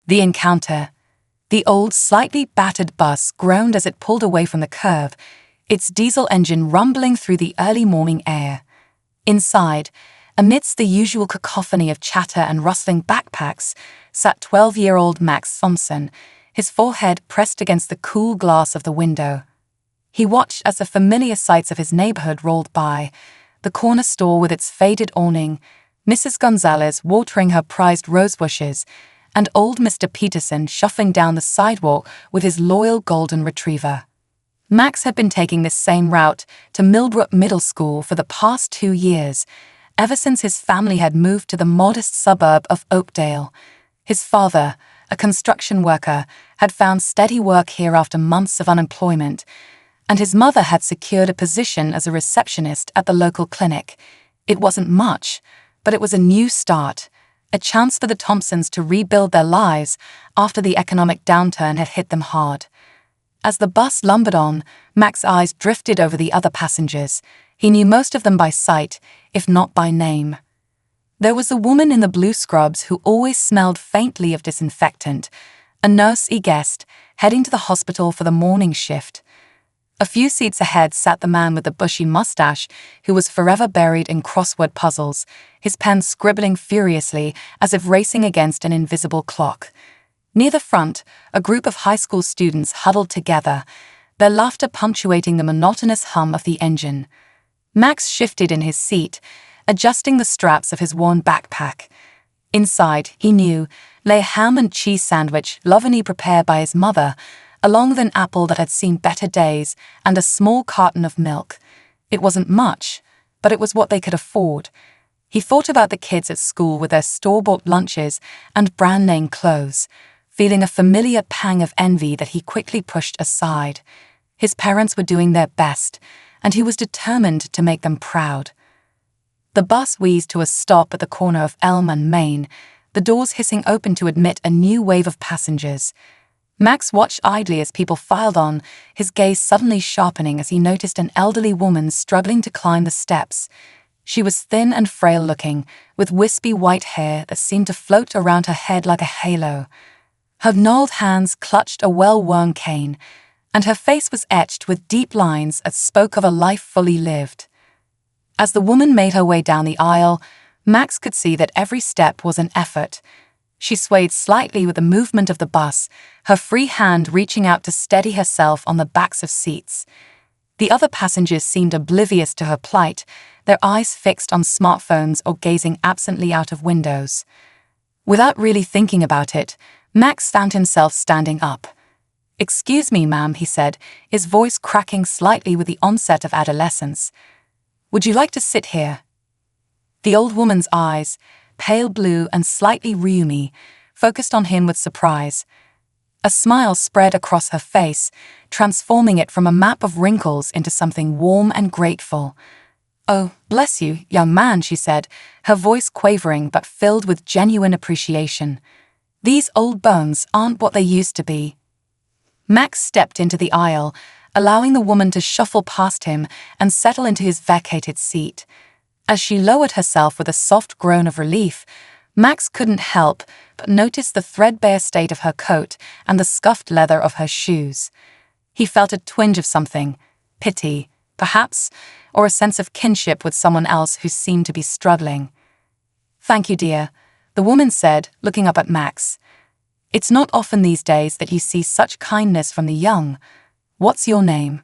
The encounter. The old, slightly battered bus groaned as it pulled away from the curve, its diesel engine rumbling through the early morning air. Inside, amidst the usual cacophony of chatter and rustling backpacks, sat 12-year-old Max Thompson, his forehead pressed against the cool glass of the window. He watched as the familiar sights of his neighborhood rolled by, the corner store with its faded awning, Mrs. Gonzalez watering her prized rose bushes, and old Mr. Peterson shuffling down the sidewalk with his loyal golden retriever. Max had been taking this same route to Millbrook Middle School for the past 2 years, ever since his family had moved to the modest suburb of Oakdale. His father, a construction worker, had found steady work here after months of unemployment, and his mother had secured a position as a receptionist at the local clinic. It wasn't much, but it was a new start, a chance for the Thompsons to rebuild their lives after the economic downturn had hit them hard. As the bus lumbered on, Max's eyes drifted over the other passengers. He knew most of them by sight, if not by name. There was a woman in the blue scrubs who always smelled faintly of disinfectant, a nurse he guessed, heading to the hospital for the morning shift. A few seats ahead sat the man with the bushy mustache who was forever buried in crossword puzzles, his pen scribbling furiously as if racing against an invisible clock. Near the front, a group of high school students huddled together, their laughter punctuating the monotonous hum of the engine. Max shifted in his seat, adjusting the straps of his worn backpack. Inside, he knew, lay a ham and cheese sandwich lovingly prepared by his mother, along with an apple that had seen better days and a small carton of milk. It wasn't much, but it was what they could afford. He thought about the kids at school with their store-bought lunches and brand-name clothes, feeling a familiar pang of envy that he quickly pushed aside. His parents were doing their best, and he was determined to make them proud. The bus wheezed to a stop at the corner of Elm and Main, the doors hissing open to admit a new wave of passengers. Max watched idly as people filed on, his gaze suddenly sharpening as he noticed an elderly woman struggling to climb the steps. She was thin and frail-looking, with wispy white hair that seemed to float around her head like a halo. Her gnarled hands clutched a well-worn cane, and her face was etched with deep lines that spoke of a life fully lived. As the woman made her way down the aisle, Max could see that every step was an effort. She swayed slightly with the movement of the bus, her free hand reaching out to steady herself on the backs of seats. The other passengers seemed oblivious to her plight, their eyes fixed on smartphones or gazing absently out of windows. Without really thinking about it, Max found himself standing up. "Excuse me, ma'am," he said, his voice cracking slightly with the onset of adolescence. "Would you like to sit here?" The old woman's eyes, pale blue and slightly rheumy, focused on him with surprise. A smile spread across her face, transforming it from a map of wrinkles into something warm and grateful. "Oh, bless you, young man," she said, her voice quavering but filled with genuine appreciation. "These old bones aren't what they used to be." Max stepped into the aisle, allowing the woman to shuffle past him and settle into his vacated seat. As she lowered herself with a soft groan of relief, Max couldn't help but notice the threadbare state of her coat and the scuffed leather of her shoes. He felt a twinge of something, pity, perhaps, or a sense of kinship with someone else who seemed to be struggling. "Thank you, dear," the woman said, looking up at Max. "It's not often these days that you see such kindness from the young. What's your name?"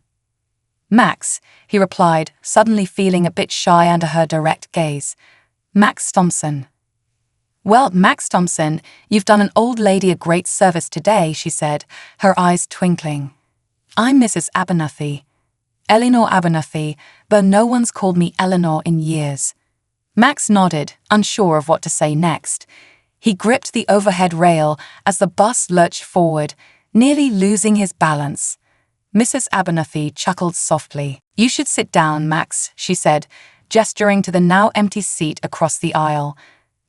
"Max," he replied, suddenly feeling a bit shy under her direct gaze. "Max Thompson." "Well, Max Thompson, you've done an old lady a great service today," she said, her eyes twinkling. "I'm Mrs. Abernathy. Eleanor Abernathy, though no one's called me Eleanor in years." Max nodded, unsure of what to say next. He gripped the overhead rail as the bus lurched forward, nearly losing his balance. Mrs. Abernathy chuckled softly. "You should sit down, Max," she said, gesturing to the now empty seat across the aisle.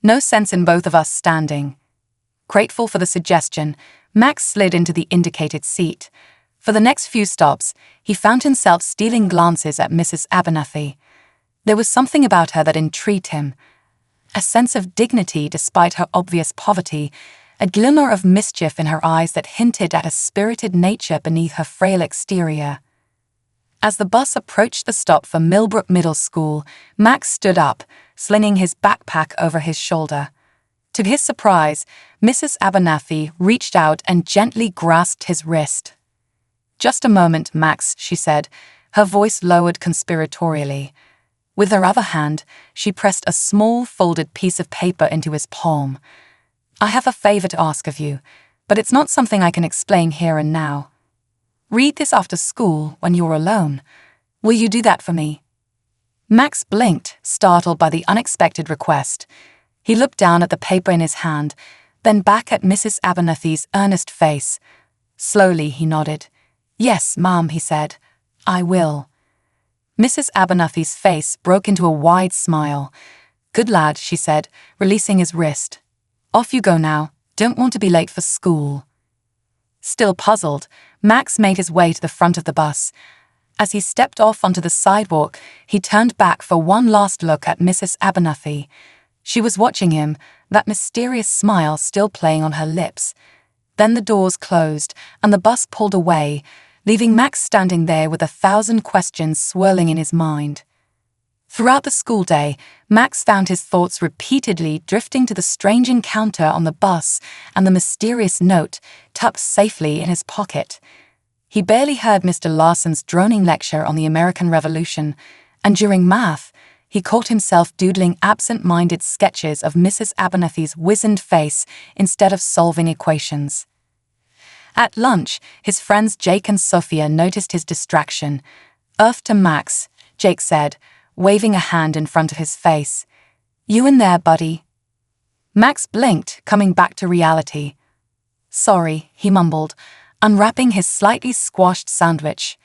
"No sense in both of us standing." Grateful for the suggestion, Max slid into the indicated seat. For the next few stops, he found himself stealing glances at Mrs. Abernathy. There was something about her that intrigued him. A sense of dignity despite her obvious poverty, a glimmer of mischief in her eyes that hinted at a spirited nature beneath her frail exterior. As the bus approached the stop for Millbrook Middle School, Max stood up, slinging his backpack over his shoulder. To his surprise, Mrs. Abernathy reached out and gently grasped his wrist. "Just a moment, Max," she said, her voice lowered conspiratorially. With her other hand, she pressed a small folded piece of paper into his palm. "I have a favor to ask of you, but it's not something I can explain here and now. Read this after school when you're alone. Will you do that for me?" Max blinked, startled by the unexpected request. He looked down at the paper in his hand, then back at Mrs. Abernathy's earnest face. Slowly he nodded. "Yes, Ma'am," he said. "I will." Mrs. Abernathy's face broke into a wide smile. "Good lad," she said, releasing his wrist. "Off you go now. Don't want to be late for school." Still puzzled, Max made his way to the front of the bus. As he stepped off onto the sidewalk, he turned back for one last look at Mrs. Abernathy. She was watching him, that mysterious smile still playing on her lips. Then the doors closed, and the bus pulled away, leaving Max standing there with 1,000 questions swirling in his mind. Throughout the school day, Max found his thoughts repeatedly drifting to the strange encounter on the bus and the mysterious note tucked safely in his pocket. He barely heard Mr. Larson's droning lecture on the American Revolution, and during math, he caught himself doodling absent-minded sketches of Mrs. Abernathy's wizened face instead of solving equations. At lunch, his friends Jake and Sophia noticed his distraction. "Earth to Max," Jake said, waving a hand in front of his face. "You in there, buddy?" Max blinked, coming back to reality. "Sorry," he mumbled, unwrapping his slightly squashed sandwich.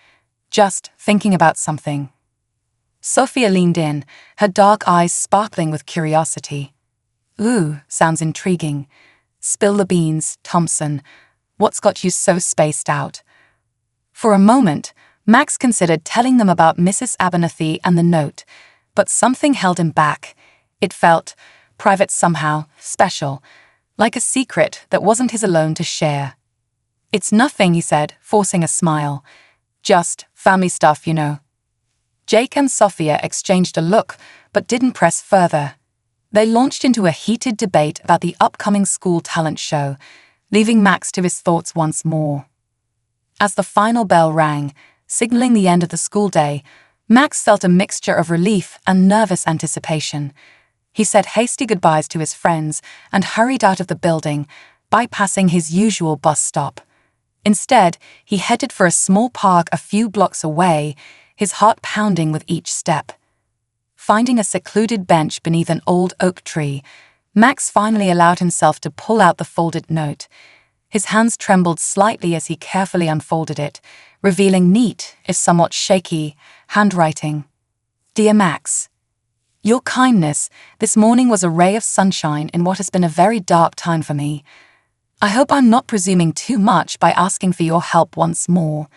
"Just thinking about something." Sophia leaned in, her dark eyes sparkling with curiosity. "Ooh, sounds intriguing. Spill the beans, Thompson. What's got you so spaced out?" For a moment, Max considered telling them about Mrs. Abernathy and the note, but something held him back. It felt private somehow, special, like a secret that wasn't his alone to share. "It's nothing," he said, forcing a smile. "Just family stuff, you know." Jake and Sophia exchanged a look, but didn't press further. They launched into a heated debate about the upcoming school talent show, leaving Max to his thoughts once more. As the final bell rang, signaling the end of the school day, Max felt a mixture of relief and nervous anticipation. He said hasty goodbyes to his friends and hurried out of the building, bypassing his usual bus stop. Instead, he headed for a small park a few blocks away, his heart pounding with each step. Finding a secluded bench beneath an old oak tree, Max finally allowed himself to pull out the folded note. His hands trembled slightly as he carefully unfolded it, revealing neat, if somewhat shaky, handwriting. "Dear Max, your kindness this morning was a ray of sunshine in what has been a very dark time for me. I hope I'm not presuming too much by asking for your help once more.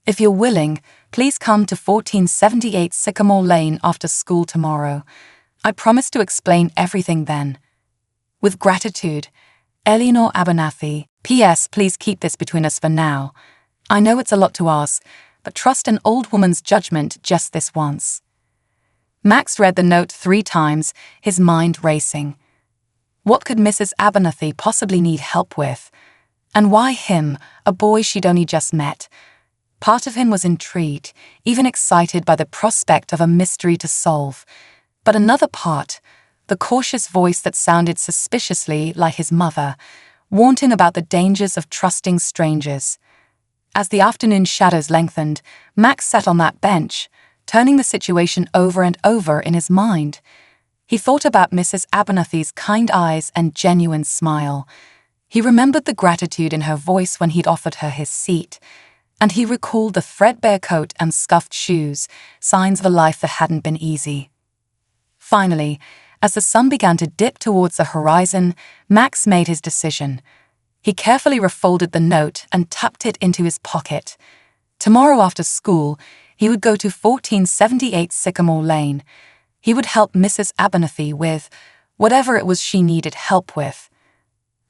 If you're willing, please come to 1478 Sycamore Lane after school tomorrow. I promise to explain everything then. With gratitude, Eleanor Abernathy. P.S. Please keep this between us for now. I know it's a lot to ask, but trust an old woman's judgment just this once." Max read the note 3 times, his mind racing. What could Mrs. Abernathy possibly need help with? And why him, a boy she'd only just met? Part of him was intrigued, even excited by the prospect of a mystery to solve. But another part, the cautious voice that sounded suspiciously like his mother, warned him about the dangers of trusting strangers. As the afternoon shadows lengthened, Max sat on that bench, turning the situation over and over in his mind. He thought about Mrs. Abernathy's kind eyes and genuine smile. He remembered the gratitude in her voice when he'd offered her his seat, and he recalled the threadbare coat and scuffed shoes, signs of a life that hadn't been easy. Finally, as the sun began to dip towards the horizon, Max made his decision. He carefully refolded the note and tucked it into his pocket. Tomorrow after school, he would go to 1478 Sycamore Lane. He would help Mrs. Abernathy with whatever it was she needed help with.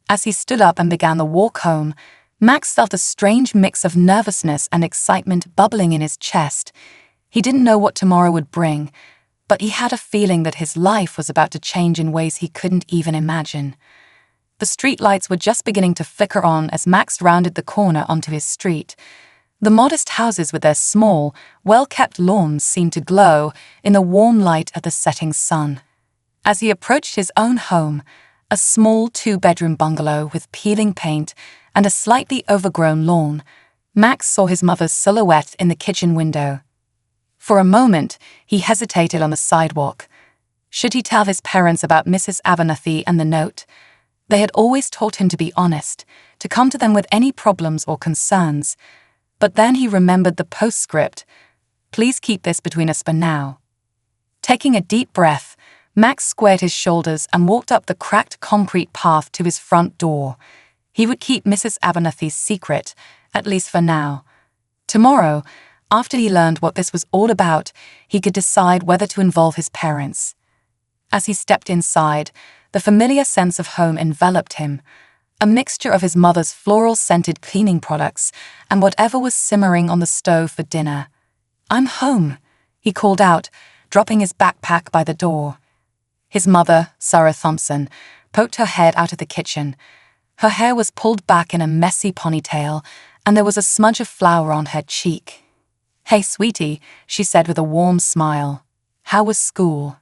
As he stood up and began the walk home, Max felt a strange mix of nervousness and excitement bubbling in his chest. He didn't know what tomorrow would bring, but he had a feeling that his life was about to change in ways he couldn't even imagine. The streetlights were just beginning to flicker on as Max rounded the corner onto his street. The modest houses with their small, well-kept lawns seemed to glow in the warm light of the setting sun. As he approached his own home, a small 2-bedroom bungalow with peeling paint and a slightly overgrown lawn, Max saw his mother's silhouette in the kitchen window. For a moment, he hesitated on the sidewalk. Should he tell his parents about Mrs. Abernathy and the note? They had always taught him to be honest, to come to them with any problems or concerns. But then he remembered the postscript, "Please keep this between us for now." Taking a deep breath, Max squared his shoulders and walked up the cracked concrete path to his front door. He would keep Mrs. Abernathy's secret, at least for now. Tomorrow, after he learned what this was all about, he could decide whether to involve his parents. As he stepped inside, the familiar sense of home enveloped him, a mixture of his mother's floral-scented cleaning products and whatever was simmering on the stove for dinner. "I'm home," he called out, dropping his backpack by the door. His mother, Sarah Thompson, poked her head out of the kitchen. Her hair was pulled back in a messy ponytail, and there was a smudge of flour on her cheek. "Hey, sweetie," she said with a warm smile. "How was school?"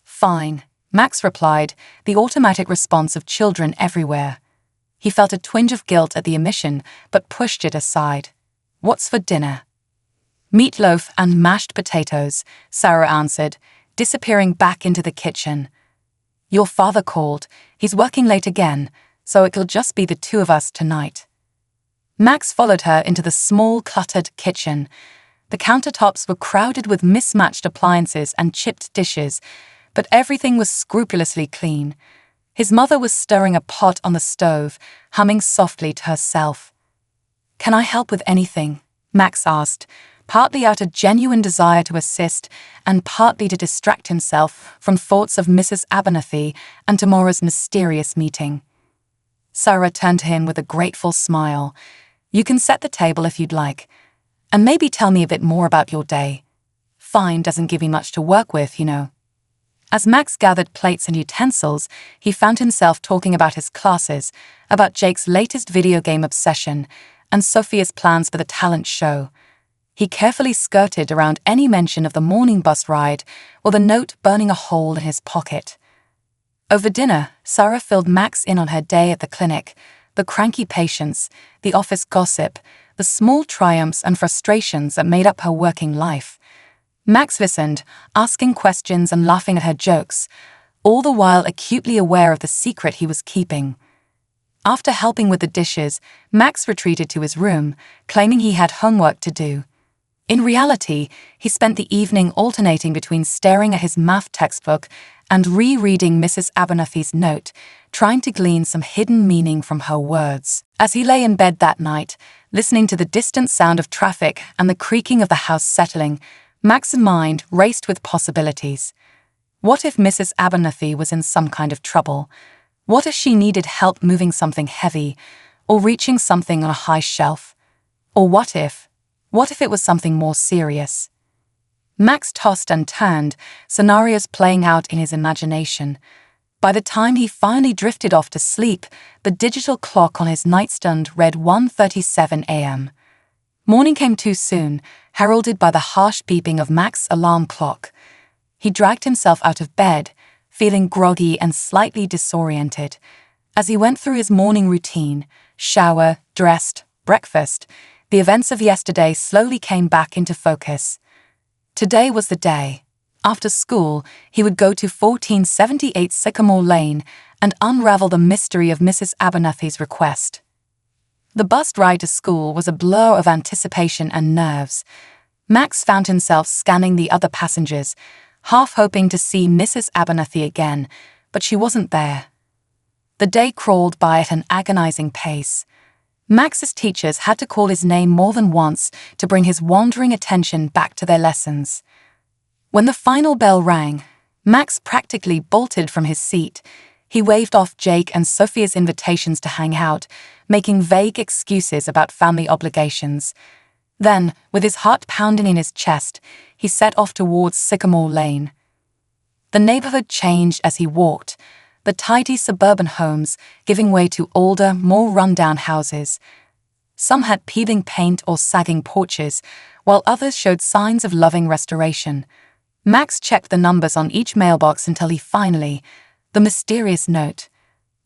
"Fine," Max replied, the automatic response of children everywhere. He felt a twinge of guilt at the omission, but pushed it aside. "What's for dinner?" "Meatloaf and mashed potatoes," Sarah answered, disappearing back into the kitchen. "Your father called. He's working late again, so it'll just be the two of us tonight." Max followed her into the small, cluttered kitchen. The countertops were crowded with mismatched appliances and chipped dishes, but everything was scrupulously clean. His mother was stirring a pot on the stove, humming softly to herself. "Can I help with anything?" Max asked, partly out of genuine desire to assist and partly to distract himself from thoughts of Mrs. Abernathy and tomorrow's mysterious meeting. Sarah turned to him with a grateful smile. "You can set the table if you'd like, and maybe tell me a bit more about your day. Fine doesn't give me much to work with, you know." As Max gathered plates and utensils, he found himself talking about his classes, about Jake's latest video game obsession, and Sophia's plans for the talent show. He carefully skirted around any mention of the morning bus ride or the note burning a hole in his pocket. Over dinner, Sarah filled Max in on her day at the clinic, the cranky patients, the office gossip, the small triumphs and frustrations that made up her working life. Max listened, asking questions and laughing at her jokes, all the while acutely aware of the secret he was keeping. After helping with the dishes, Max retreated to his room, claiming he had homework to do. In reality, he spent the evening alternating between staring at his math textbook and rereading Mrs. Abernathy's note, trying to glean some hidden meaning from her words. As he lay in bed that night, listening to the distant sound of traffic and the creaking of the house settling, Max's mind raced with possibilities. What if Mrs. Abernathy was in some kind of trouble? What if she needed help moving something heavy, or reaching something on a high shelf? Or what if it was something more serious? Max tossed and turned, scenarios playing out in his imagination. By the time he finally drifted off to sleep, the digital clock on his nightstand read 1:37 a.m. Morning came too soon, heralded by the harsh beeping of Max's alarm clock. He dragged himself out of bed, feeling groggy and slightly disoriented. As he went through his morning routine, shower, dressed, breakfast, the events of yesterday slowly came back into focus. Today was the day. After school, he would go to 1478 Sycamore Lane and unravel the mystery of Mrs. Abernathy's request. The bus ride to school was a blur of anticipation and nerves. Max found himself scanning the other passengers, half hoping to see Mrs. Abernathy again, but she wasn't there. The day crawled by at an agonizing pace. Max's teachers had to call his name more than once to bring his wandering attention back to their lessons. When the final bell rang, Max practically bolted from his seat. He waved off Jake and Sophia's invitations to hang out, making vague excuses about family obligations. Then, with his heart pounding in his chest, he set off towards Sycamore Lane. The neighborhood changed as he walked, the tidy suburban homes giving way to older, more run-down houses. Some had peeling paint or sagging porches, while others showed signs of loving restoration. Max checked the numbers on each mailbox until he finally, the mysterious note.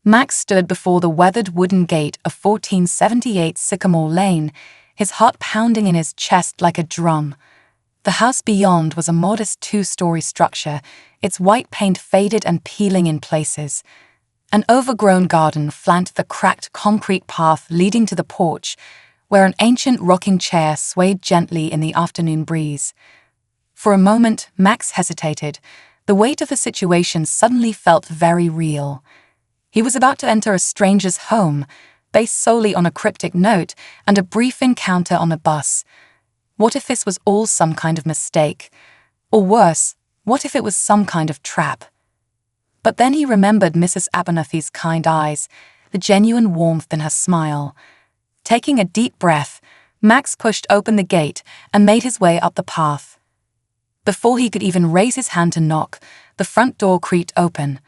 Max stood before the weathered wooden gate of 1478 Sycamore Lane, his heart pounding in his chest like a drum. The house beyond was a modest two-story structure, its white paint faded and peeling in places. An overgrown garden flanked the cracked concrete path leading to the porch, where an ancient rocking chair swayed gently in the afternoon breeze. For a moment, Max hesitated. The weight of the situation suddenly felt very real. He was about to enter a stranger's home, based solely on a cryptic note and a brief encounter on a bus. What if this was all some kind of mistake? Or worse, what if it was some kind of trap? But then he remembered Mrs. Abernathy's kind eyes, the genuine warmth in her smile. Taking a deep breath, Max pushed open the gate and made his way up the path. Before he could even raise his hand to knock, the front door creaked open.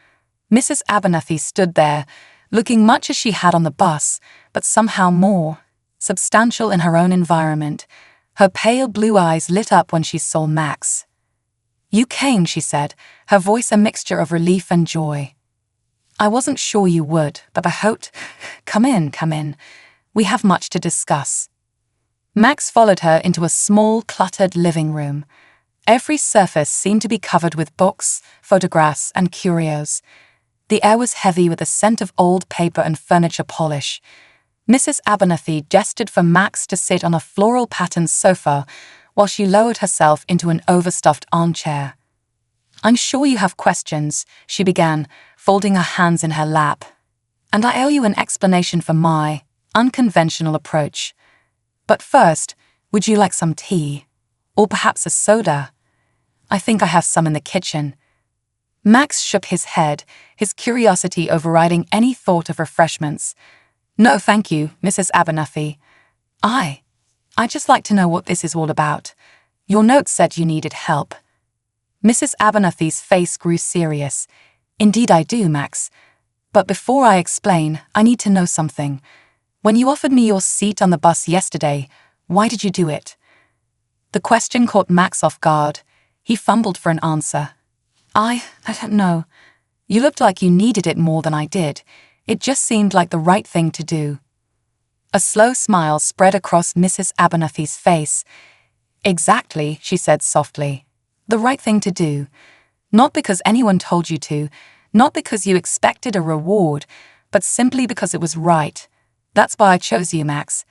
Mrs. Abernathy stood there, looking much as she had on the bus, but somehow more substantial in her own environment. Her pale blue eyes lit up when she saw Max. "You came," she said, her voice a mixture of relief and joy. "I wasn't sure you would, but I hoped. Come in. We have much to discuss." Max followed her into a small, cluttered living room. Every surface seemed to be covered with books, photographs, and curios. The air was heavy with the scent of old paper and furniture polish. Mrs. Abernathy gestured for Max to sit on a floral-patterned sofa while she lowered herself into an overstuffed armchair. "I'm sure you have questions," she began, folding her hands in her lap. "And I owe you an explanation for my unconventional approach. But first, would you like some tea? Or perhaps a soda? I think I have some in the kitchen." Max shook his head, his curiosity overriding any thought of refreshments. "No, thank you, Mrs. Abernathy. I just like to know what this is all about. Your note said you needed help." Mrs. Abernathy's face grew serious. "Indeed I do, Max. But before I explain, I need to know something. When you offered me your seat on the bus yesterday, why did you do it?" The question caught Max off guard. He fumbled for an answer. I don't know. You looked like you needed it more than I did. It just seemed like the right thing to do." A slow smile spread across Mrs. Abernathy's face. "Exactly," she said softly. "The right thing to do. Not because anyone told you to, not because you expected a reward, but simply because it was right. That's why I chose you, Max.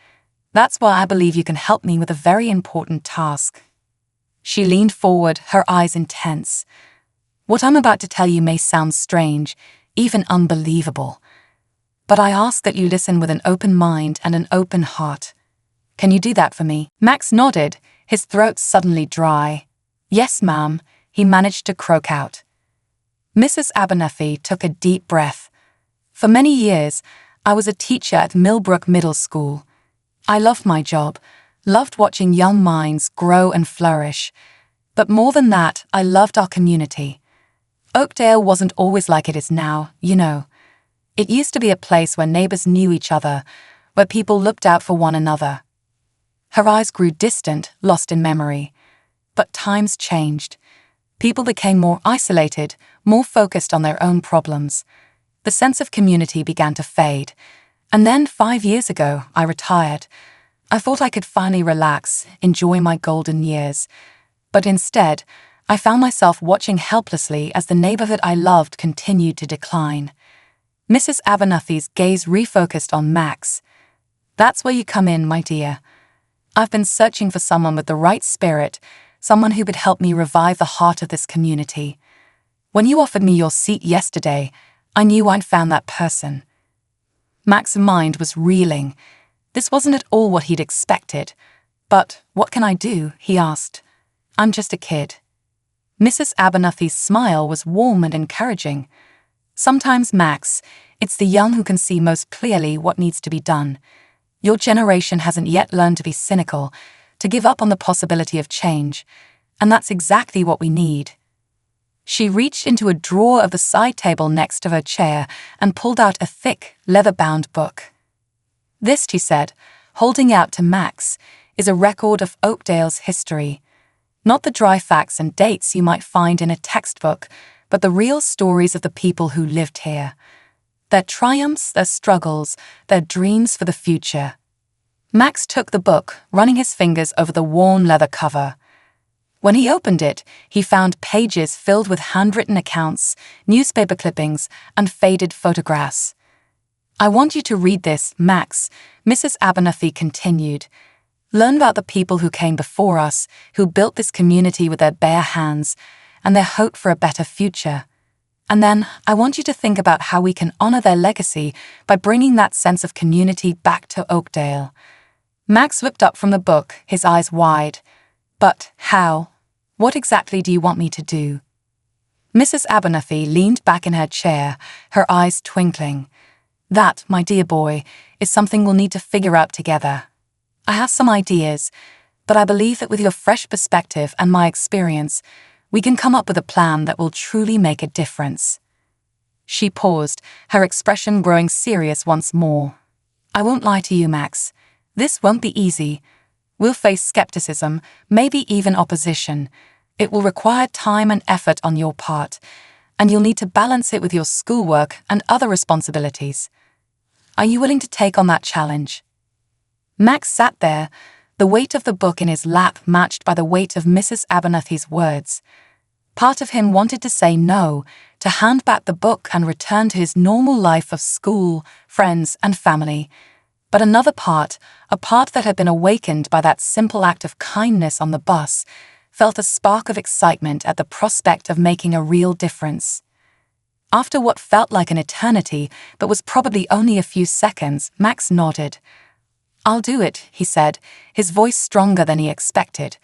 That's why I believe you can help me with a very important task." She leaned forward, her eyes intense. "What I'm about to tell you may sound strange, even unbelievable. But I ask that you listen with an open mind and an open heart. Can you do that for me?" Max nodded, his throat suddenly dry. "Yes, ma'am," he managed to croak out. Mrs. Abernathy took a deep breath. "For many years, I was a teacher at Millbrook Middle School. I loved my job, loved watching young minds grow and flourish. But more than that, I loved our community. Oakdale wasn't always like it is now, you know. It used to be a place where neighbors knew each other, where people looked out for one another." Her eyes grew distant, lost in memory. But times changed. People became more isolated, more focused on their own problems. The sense of community began to fade. And then 5 years ago, I retired. I thought I could finally relax, enjoy my golden years. But instead, I found myself watching helplessly as the neighborhood I loved continued to decline. Mrs. Abernathy's gaze refocused on Max. "That's where you come in, my dear. I've been searching for someone with the right spirit, someone who would help me revive the heart of this community. When you offered me your seat yesterday, I knew I'd found that person." Max's mind was reeling. This wasn't at all what he'd expected. "But what can I do?" he asked. "I'm just a kid." Mrs. Abernathy's smile was warm and encouraging. Sometimes, Max, it's the young who can see most clearly what needs to be done. Your generation hasn't yet learned to be cynical, to give up on the possibility of change, and that's exactly what we need. She reached into a drawer of the side table next to her chair and pulled out a thick, leather-bound book. This, she said, holding out to Max, is a record of Oakdale's history. Not the dry facts and dates you might find in a textbook, but the real stories of the people who lived here. Their triumphs, their struggles, their dreams for the future. Max took the book, running his fingers over the worn leather cover. When he opened it, he found pages filled with handwritten accounts, newspaper clippings, and faded photographs. "I want you to read this, Max," Mrs. Abernathy continued. "Learn about the people who came before us, who built this community with their bare hands, and their hope for a better future. And then I want you to think about how we can honor their legacy by bringing that sense of community back to Oakdale." Max whipped up from the book, his eyes wide. "But how? What exactly do you want me to do?" Mrs. Abernathy leaned back in her chair, her eyes twinkling. "That, my dear boy, is something we'll need to figure out together. I have some ideas, but I believe that with your fresh perspective and my experience, we can come up with a plan that will truly make a difference." She paused, her expression growing serious once more. "I won't lie to you, Max. This won't be easy. We'll face skepticism, maybe even opposition. It will require time and effort on your part, and you'll need to balance it with your schoolwork and other responsibilities. Are you willing to take on that challenge?" Max sat there, the weight of the book in his lap matched by the weight of Mrs. Abernathy's words. Part of him wanted to say no, to hand back the book and return to his normal life of school, friends, and family. But another part, a part that had been awakened by that simple act of kindness on the bus, felt a spark of excitement at the prospect of making a real difference. After what felt like an eternity, but was probably only a few seconds, Max nodded. "I'll do it," he said, his voice stronger than he expected.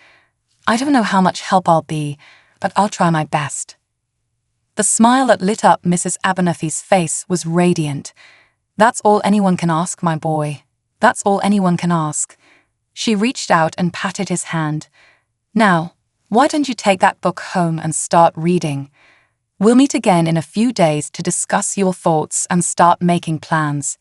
"I don't know how much help I'll be, but I'll try my best." The smile that lit up Mrs. Abernathy's face was radiant. "That's all anyone can ask, my boy. That's all anyone can ask." She reached out and patted his hand. "Now, why don't you take that book home and start reading? We'll meet again in a few days to discuss your thoughts and start making plans."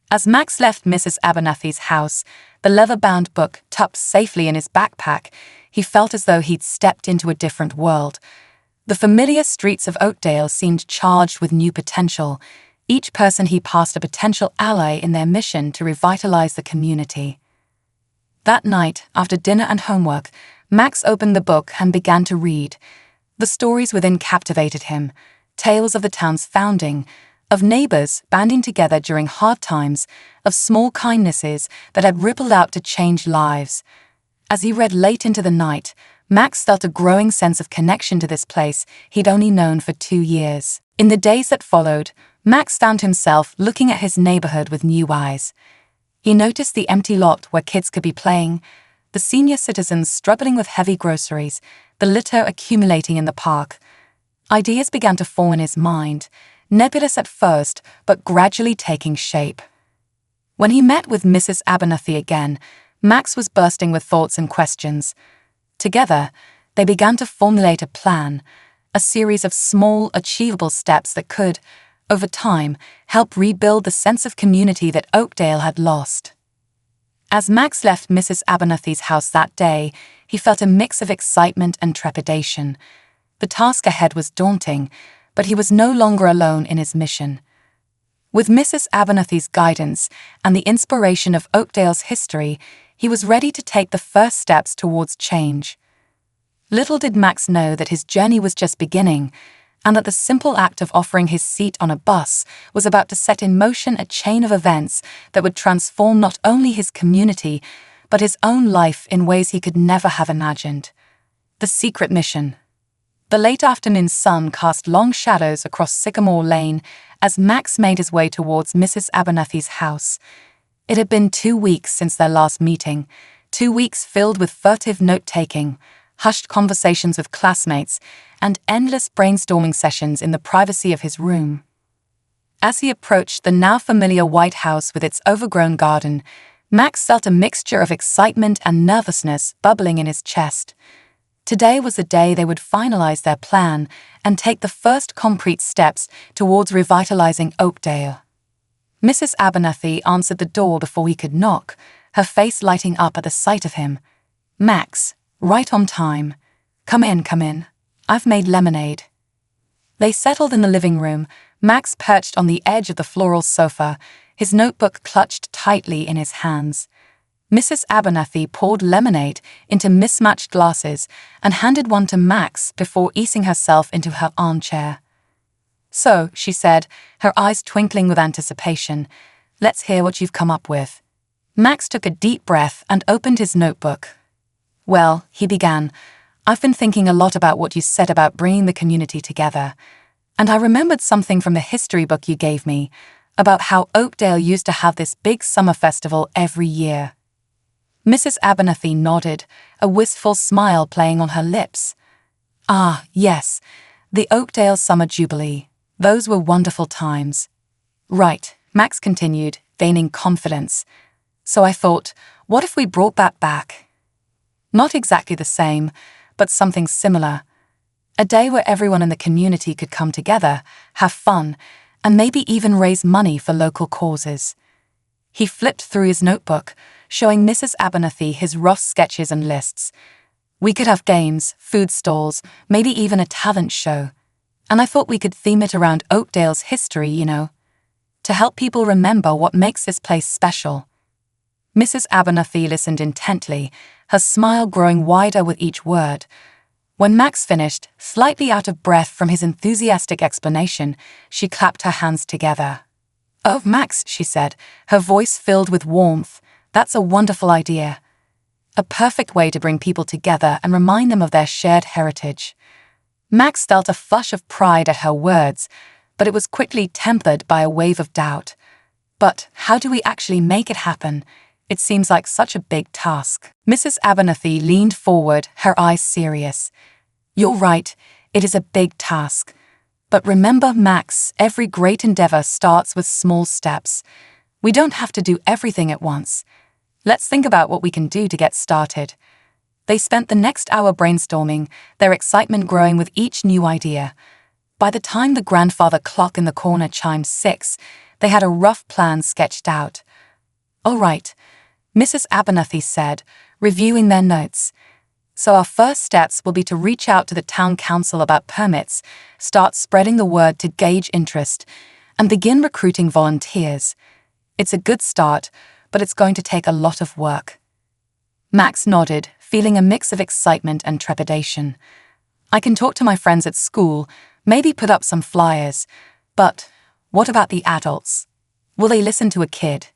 As Max left Mrs. Abernathy's house, the leather-bound book tucked safely in his backpack, he felt as though he'd stepped into a different world. The familiar streets of Oakdale seemed charged with new potential, each person he passed a potential ally in their mission to revitalize the community. That night, after dinner and homework, Max opened the book and began to read. The stories within captivated him, tales of the town's founding, of neighbors banding together during hard times, of small kindnesses that had rippled out to change lives. As he read late into the night, Max felt a growing sense of connection to this place he'd only known for 2 years. In the days that followed, Max found himself looking at his neighborhood with new eyes. He noticed the empty lot where kids could be playing, the senior citizens struggling with heavy groceries, the litter accumulating in the park. Ideas began to form in his mind, nebulous at first, but gradually taking shape. When he met with Mrs. Abernathy again, Max was bursting with thoughts and questions. Together, they began to formulate a plan, a series of small, achievable steps that could, over time, help rebuild the sense of community that Oakdale had lost. As Max left Mrs. Abernathy's house that day, he felt a mix of excitement and trepidation. The task ahead was daunting, but he was no longer alone in his mission. With Mrs. Abernathy's guidance and the inspiration of Oakdale's history, he was ready to take the first steps towards change. Little did Max know that his journey was just beginning, and that the simple act of offering his seat on a bus was about to set in motion a chain of events that would transform not only his community, but his own life in ways he could never have imagined. The secret mission. The late afternoon sun cast long shadows across Sycamore Lane as Max made his way towards Mrs. Abernathy's house. It had been 2 weeks since their last meeting, 2 weeks filled with furtive note-taking, hushed conversations with classmates, and endless brainstorming sessions in the privacy of his room. As he approached the now familiar White House with its overgrown garden, Max felt a mixture of excitement and nervousness bubbling in his chest. Today was the day they would finalize their plan and take the first concrete steps towards revitalizing Oakdale. Mrs. Abernathy answered the door before he could knock, her face lighting up at the sight of him. "Max, right on time. Come in. I've made lemonade." They settled in the living room, Max perched on the edge of the floral sofa, his notebook clutched tightly in his hands. Mrs. Abernathy poured lemonade into mismatched glasses and handed one to Max before easing herself into her armchair. "So," she said, her eyes twinkling with anticipation, "let's hear what you've come up with." Max took a deep breath and opened his notebook. "Well," he began, "I've been thinking a lot about what you said about bringing the community together, and I remembered something from the history book you gave me about how Oakdale used to have this big summer festival every year." Mrs. Abernathy nodded, a wistful smile playing on her lips. "Ah, yes, the Oakdale Summer Jubilee. Those were wonderful times." "Right," Max continued, gaining confidence. "So I thought, what if we brought that back? Not exactly the same, but something similar. A day where everyone in the community could come together, have fun, and maybe even raise money for local causes." He flipped through his notebook, showing Mrs. Abernathy his rough sketches and lists. "We could have games, food stalls, maybe even a talent show. And I thought we could theme it around Oakdale's history, to help people remember what makes this place special." Mrs. Abernathy listened intently, her smile growing wider with each word. When Max finished, slightly out of breath from his enthusiastic explanation, she clapped her hands together. "Oh, Max," she said, her voice filled with warmth, "that's a wonderful idea. A perfect way to bring people together and remind them of their shared heritage." Max felt a flush of pride at her words, but it was quickly tempered by a wave of doubt. "But how do we actually make it happen? It seems like such a big task." Mrs. Abernathy leaned forward, her eyes serious. "You're right, it is a big task. But remember, Max, every great endeavor starts with small steps. We don't have to do everything at once. Let's think about what we can do to get started." They spent the next hour brainstorming, their excitement growing with each new idea. By the time the grandfather clock in the corner chimed 6, they had a rough plan sketched out. "All right," Mrs. Abernathy said, reviewing their notes. "So our first steps will be to reach out to the town council about permits, start spreading the word to gauge interest, and begin recruiting volunteers. It's a good start, but it's going to take a lot of work." Max nodded, feeling a mix of excitement and trepidation. "I can talk to my friends at school, maybe put up some flyers. But what about the adults? Will they listen to a kid?"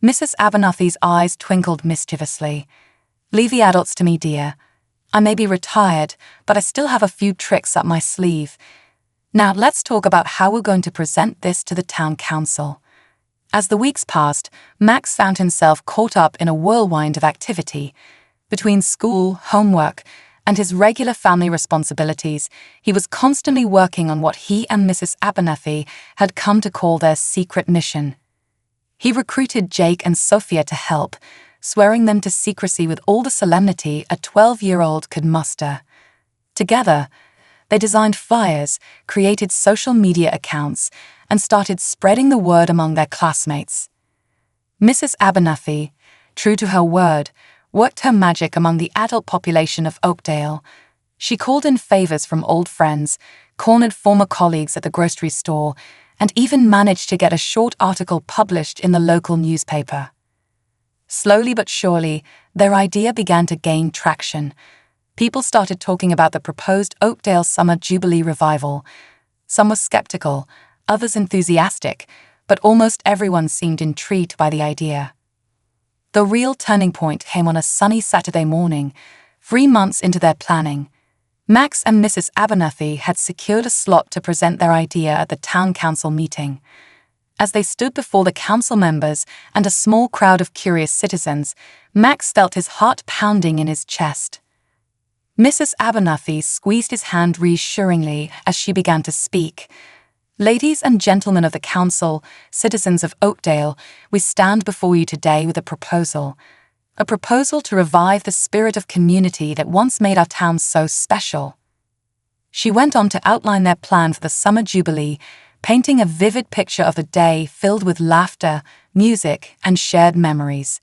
Mrs. Abernathy's eyes twinkled mischievously. "Leave the adults to me, dear. I may be retired, but I still have a few tricks up my sleeve. Now let's talk about how we're going to present this to the town council." As the weeks passed, Max found himself caught up in a whirlwind of activity. Between school, homework, and his regular family responsibilities, he was constantly working on what he and Mrs. Abernathy had come to call their secret mission. He recruited Jake and Sophia to help, swearing them to secrecy with all the solemnity a 12-year-old could muster. Together, they designed flyers, created social media accounts, and started spreading the word among their classmates. Mrs. Abernathy, true to her word, worked her magic among the adult population of Oakdale. She called in favors from old friends, cornered former colleagues at the grocery store, and even managed to get a short article published in the local newspaper. Slowly but surely, their idea began to gain traction. People started talking about the proposed Oakdale Summer Jubilee revival. Some were skeptical, others enthusiastic, but almost everyone seemed intrigued by the idea. The real turning point came on a sunny Saturday morning, 3 months into their planning. Max and Mrs. Abernathy had secured a slot to present their idea at the town council meeting. As they stood before the council members and a small crowd of curious citizens, Max felt his heart pounding in his chest. Mrs. Abernathy squeezed his hand reassuringly as she began to speak. "Ladies and gentlemen of the council, citizens of Oakdale, we stand before you today with a proposal. A proposal to revive the spirit of community that once made our town so special." She went on to outline their plan for the summer jubilee, painting a vivid picture of a day filled with laughter, music, and shared memories.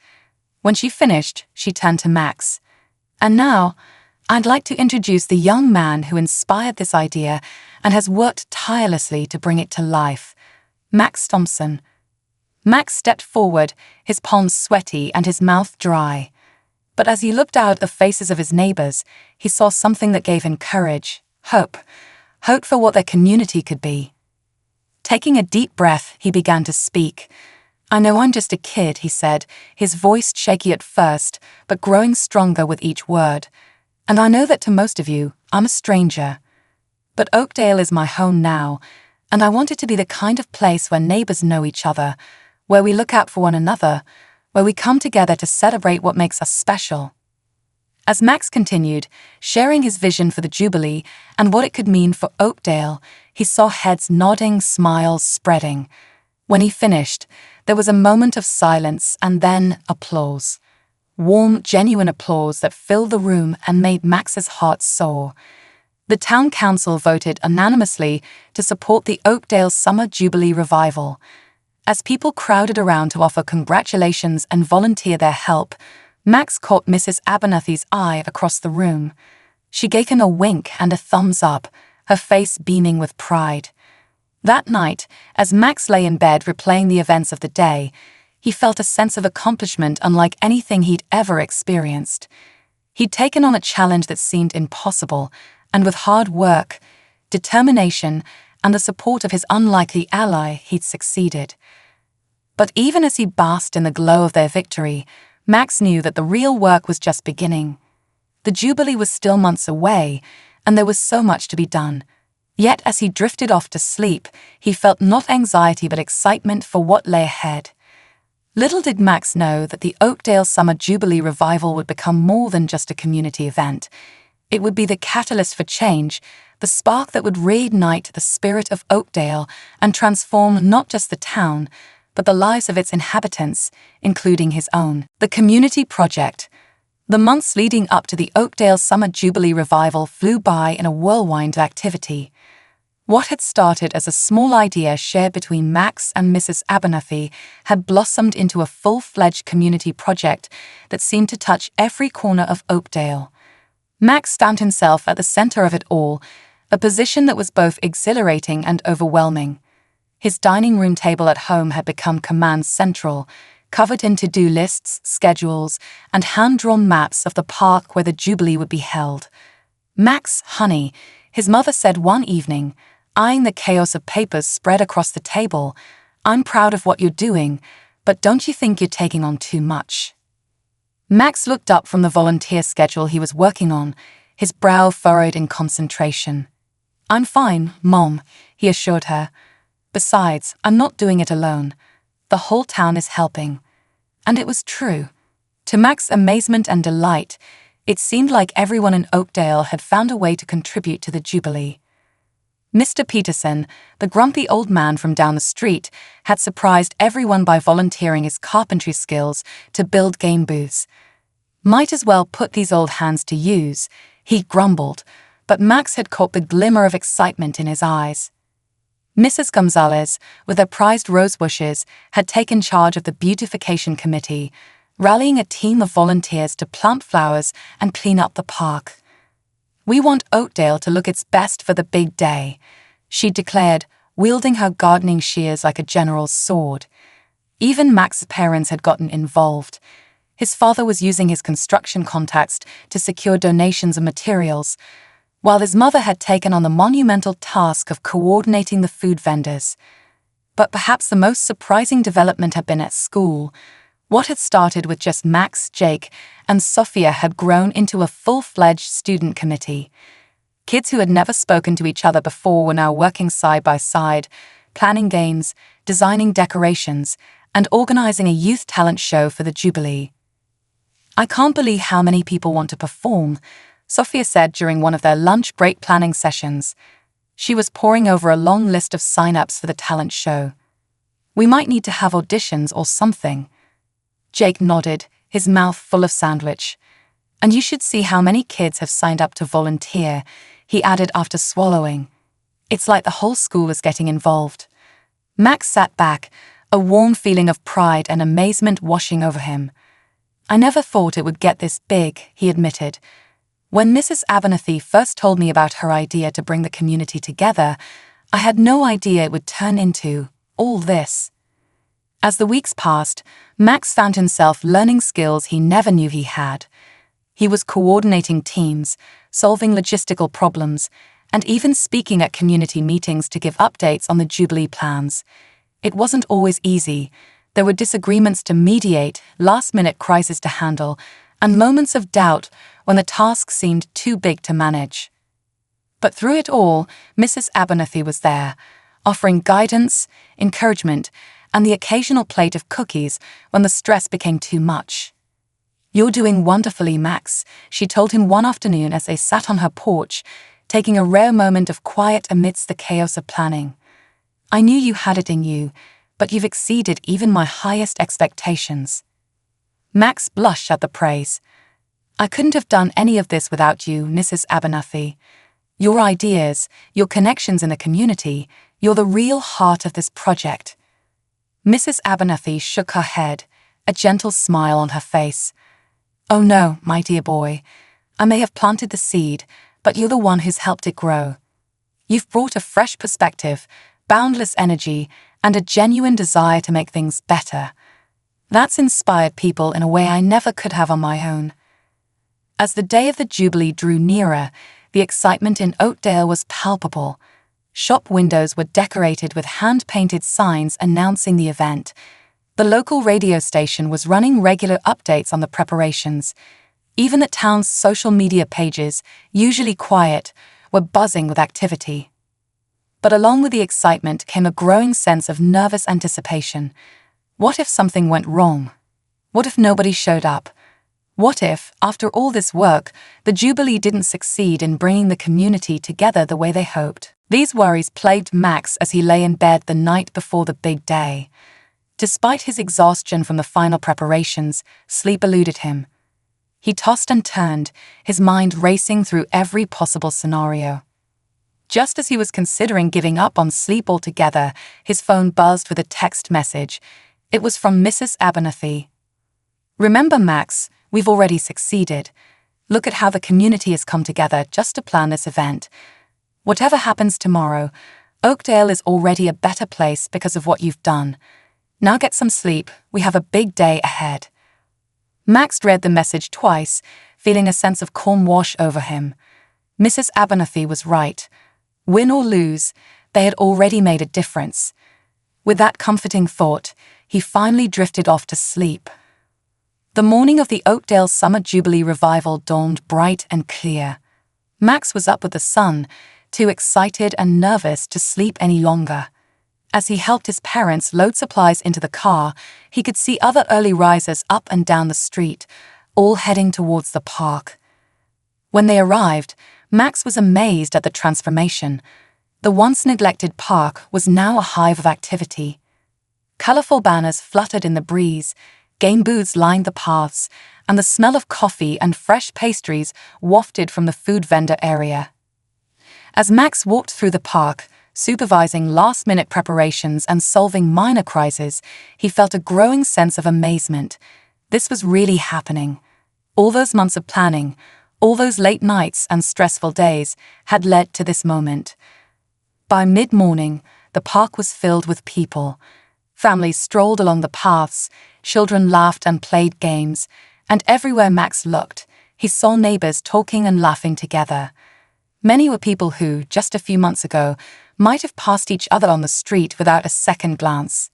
When she finished, she turned to Max. "And now, I'd like to introduce the young man who inspired this idea and has worked tirelessly to bring it to life, Max Thompson." Max stepped forward, his palms sweaty and his mouth dry. But as he looked out at the faces of his neighbors, he saw something that gave him courage, hope for what their community could be. Taking a deep breath, he began to speak. "I know I'm just a kid," he said, his voice shaky at first, but growing stronger with each word. "And I know that to most of you, I'm a stranger. But Oakdale is my home now, and I want it to be the kind of place where neighbors know each other, where we look out for one another, where we come together to celebrate what makes us special." As Max continued, sharing his vision for the Jubilee and what it could mean for Oakdale, he saw heads nodding, smiles spreading. When he finished, there was a moment of silence and then applause. Warm, genuine applause that filled the room and made Max's heart soar. The town council voted unanimously to support the Oakdale Summer Jubilee revival. As people crowded around to offer congratulations and volunteer their help, Max caught Mrs. Abernathy's eye across the room. She gave him a wink and a thumbs up, her face beaming with pride. That night, as Max lay in bed replaying the events of the day, he felt a sense of accomplishment unlike anything he'd ever experienced. He'd taken on a challenge that seemed impossible, and with hard work, determination, and the support of his unlikely ally, he'd succeeded. But even as he basked in the glow of their victory, Max knew that the real work was just beginning. The Jubilee was still months away, and there was so much to be done. Yet as he drifted off to sleep, he felt not anxiety but excitement for what lay ahead. Little did Max know that the Oakdale Summer Jubilee revival would become more than just a community event. It would be the catalyst for change, the spark that would reignite the spirit of Oakdale and transform not just the town, but the lives of its inhabitants, including his own. The Community Project. The months leading up to the Oakdale Summer Jubilee revival flew by in a whirlwind of activity. What had started as a small idea shared between Max and Mrs. Abernathy had blossomed into a full-fledged community project that seemed to touch every corner of Oakdale. Max found himself at the center of it all, a position that was both exhilarating and overwhelming. His dining room table at home had become command central, covered in to-do lists, schedules, and hand-drawn maps of the park where the Jubilee would be held. "Max, honey," his mother said one evening, eyeing the chaos of papers spread across the table, "I'm proud of what you're doing, but don't you think you're taking on too much?" Max looked up from the volunteer schedule he was working on, his brow furrowed in concentration. "I'm fine, Mom," he assured her. "Besides, I'm not doing it alone. The whole town is helping." And it was true. To Max's amazement and delight, it seemed like everyone in Oakdale had found a way to contribute to the Jubilee. Mr. Peterson, the grumpy old man from down the street, had surprised everyone by volunteering his carpentry skills to build game booths. "Might as well put these old hands to use," he grumbled, but Max had caught the glimmer of excitement in his eyes. Mrs. Gonzalez, with her prized rose bushes, had taken charge of the beautification committee, rallying a team of volunteers to plant flowers and clean up the park. "We want Oakdale to look its best for the big day," she declared, wielding her gardening shears like a general's sword. Even Max's parents had gotten involved. His father was using his construction contacts to secure donations of materials, while his mother had taken on the monumental task of coordinating the food vendors. But perhaps the most surprising development had been at school. What had started with just Max, Jake, and Sophia had grown into a full-fledged student committee. Kids who had never spoken to each other before were now working side by side, planning games, designing decorations, and organizing a youth talent show for the Jubilee. "I can't believe how many people want to perform," Sophia said during one of their lunch break planning sessions. She was poring over a long list of sign-ups for the talent show. "We might need to have auditions or something." Jake nodded, his mouth full of sandwich. "And you should see how many kids have signed up to volunteer," he added after swallowing. "It's like the whole school is getting involved." Max sat back, a warm feeling of pride and amazement washing over him. "I never thought it would get this big," he admitted. "When Mrs. Abernathy first told me about her idea to bring the community together, I had no idea it would turn into all this." As the weeks passed, Max found himself learning skills he never knew he had. He was coordinating teams, solving logistical problems, and even speaking at community meetings to give updates on the Jubilee plans. It wasn't always easy. There were disagreements to mediate, last-minute crises to handle, and moments of doubt when the task seemed too big to manage. But through it all, Mrs. Abernathy was there, offering guidance, encouragement, and the occasional plate of cookies when the stress became too much. "You're doing wonderfully, Max," she told him one afternoon as they sat on her porch, taking a rare moment of quiet amidst the chaos of planning. "I knew you had it in you, but you've exceeded even my highest expectations." Max blushed at the praise. "I couldn't have done any of this without you, Mrs. Abernathy. Your ideas, your connections in the community, you're the real heart of this project." Mrs. Abernathy shook her head, a gentle smile on her face. "Oh no, my dear boy. I may have planted the seed, but you're the one who's helped it grow. You've brought a fresh perspective, boundless energy, and a genuine desire to make things better. That's inspired people in a way I never could have on my own." As the day of the Jubilee drew nearer, the excitement in Oakdale was palpable. Shop windows were decorated with hand-painted signs announcing the event. The local radio station was running regular updates on the preparations. Even the town's social media pages, usually quiet, were buzzing with activity. But along with the excitement came a growing sense of nervous anticipation. What if something went wrong? What if nobody showed up? What if, after all this work, the Jubilee didn't succeed in bringing the community together the way they hoped? These worries plagued Max as he lay in bed the night before the big day. Despite his exhaustion from the final preparations, sleep eluded him. He tossed and turned, his mind racing through every possible scenario. Just as he was considering giving up on sleep altogether, his phone buzzed with a text message. It was from Mrs. Abernathy. "Remember, Max, we've already succeeded. Look at how the community has come together just to plan this event. Whatever happens tomorrow, Oakdale is already a better place because of what you've done. Now get some sleep, we have a big day ahead." Max read the message twice, feeling a sense of calm wash over him. Mrs. Abernathy was right. Win or lose, they had already made a difference. With that comforting thought, he finally drifted off to sleep. The morning of the Oakdale Summer Jubilee Revival dawned bright and clear. Max was up with the sun, too excited and nervous to sleep any longer. As he helped his parents load supplies into the car, he could see other early risers up and down the street, all heading towards the park. When they arrived, Max was amazed at the transformation. The once neglected park was now a hive of activity. Colorful banners fluttered in the breeze, game booths lined the paths, and the smell of coffee and fresh pastries wafted from the food vendor area. As Max walked through the park, supervising last-minute preparations and solving minor crises, he felt a growing sense of amazement. This was really happening. All those months of planning, all those late nights and stressful days had led to this moment. By mid-morning, the park was filled with people. Families strolled along the paths, children laughed and played games, and everywhere Max looked, he saw neighbors talking and laughing together. Many were people who, just a few months ago, might have passed each other on the street without a second glance.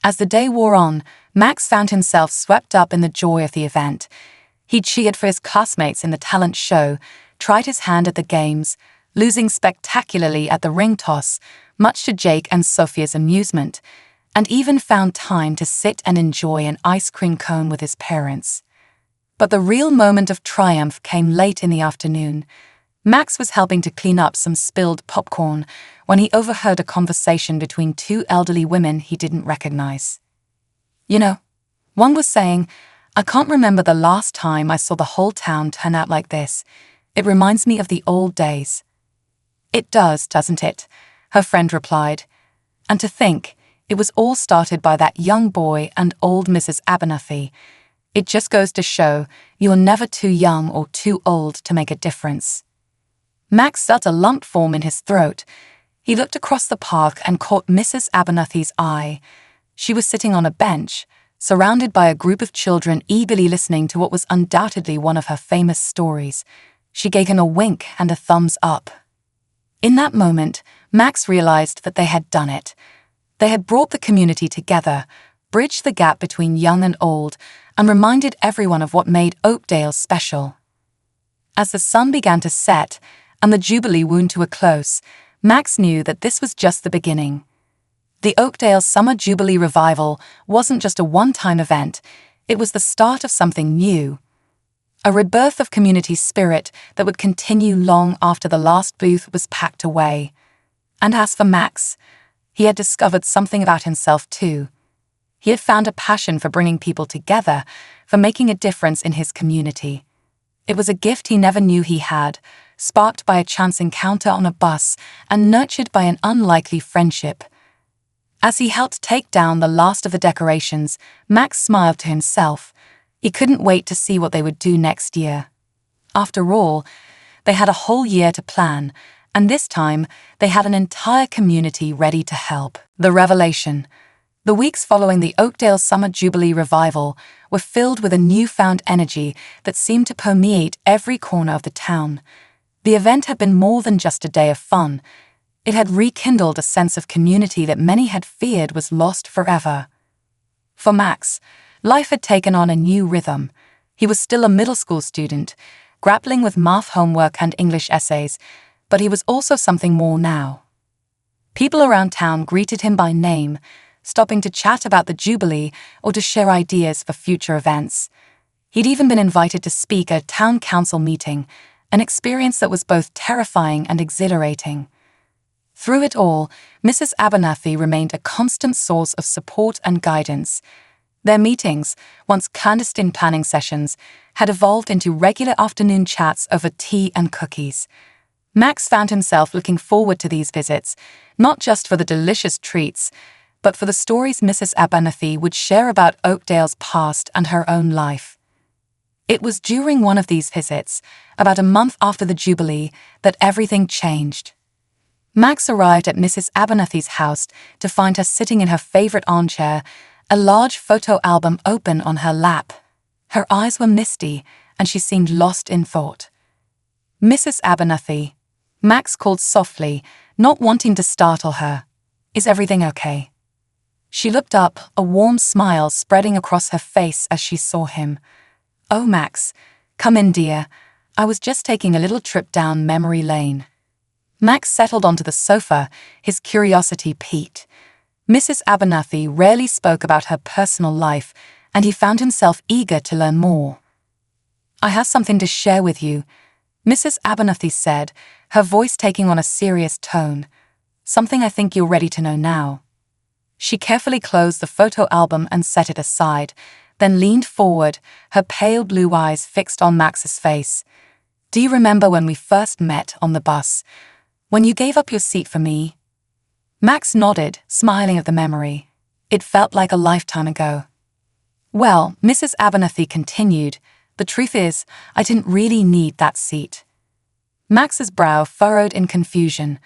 As the day wore on, Max found himself swept up in the joy of the event. He cheered for his classmates in the talent show, tried his hand at the games, losing spectacularly at the ring toss, much to Jake and Sophia's amusement, and even found time to sit and enjoy an ice cream cone with his parents. But the real moment of triumph came late in the afternoon. Max was helping to clean up some spilled popcorn when he overheard a conversation between two elderly women he didn't recognize. You know, one was saying, "I can't remember the last time I saw the whole town turn out like this. It reminds me of the old days." "It does, doesn't it?" her friend replied. "And to think, it was all started by that young boy and old Mrs. Abernathy. It just goes to show you're never too young or too old to make a difference." Max felt a lump form in his throat. He looked across the park and caught Mrs. Abernathy's eye. She was sitting on a bench, surrounded by a group of children eagerly listening to what was undoubtedly one of her famous stories. She gave him a wink and a thumbs up. In that moment, Max realized that they had done it. They had brought the community together, bridged the gap between young and old, and reminded everyone of what made Oakdale special. As the sun began to set and the Jubilee wound to a close, Max knew that this was just the beginning. The Oakdale Summer Jubilee Revival wasn't just a one-time event, it was the start of something new. A rebirth of community spirit that would continue long after the last booth was packed away. And as for Max, he had discovered something about himself too. He had found a passion for bringing people together, for making a difference in his community. It was a gift he never knew he had, sparked by a chance encounter on a bus and nurtured by an unlikely friendship. As he helped take down the last of the decorations, Max smiled to himself. He couldn't wait to see what they would do next year. After all, they had a whole year to plan, and this time they had an entire community ready to help. The revelation. The weeks following the Oakdale Summer Jubilee Revival were filled with a newfound energy that seemed to permeate every corner of the town. The event had been more than just a day of fun. It had rekindled a sense of community that many had feared was lost forever. For Max, life had taken on a new rhythm. He was still a middle school student, grappling with math homework and English essays, but he was also something more now. People around town greeted him by name, stopping to chat about the Jubilee or to share ideas for future events. He'd even been invited to speak at a town council meeting, an experience that was both terrifying and exhilarating. Through it all, Mrs. Abernathy remained a constant source of support and guidance. Their meetings, once clandestine planning sessions, had evolved into regular afternoon chats over tea and cookies. Max found himself looking forward to these visits, not just for the delicious treats, but for the stories Mrs. Abernathy would share about Oakdale's past and her own life. It was during one of these visits, about a month after the Jubilee, that everything changed. Max arrived at Mrs. Abernathy's house to find her sitting in her favorite armchair, a large photo album open on her lap. Her eyes were misty, and she seemed lost in thought. "Mrs. Abernathy," Max called softly, not wanting to startle her. "Is everything okay?" She looked up, a warm smile spreading across her face as she saw him. "Oh, Max, come in, dear. I was just taking a little trip down memory lane." Max settled onto the sofa, his curiosity piqued. Mrs. Abernathy rarely spoke about her personal life, and he found himself eager to learn more. "I have something to share with you," Mrs. Abernathy said, her voice taking on a serious tone. "Something I think you're ready to know now." She carefully closed the photo album and set it aside, then leaned forward, her pale blue eyes fixed on Max's face. "Do you remember when we first met on the bus? When you gave up your seat for me?" Max nodded, smiling at the memory. It felt like a lifetime ago. "Well," Mrs. Abernathy continued, "the truth is, I didn't really need that seat." Max's brow furrowed in confusion.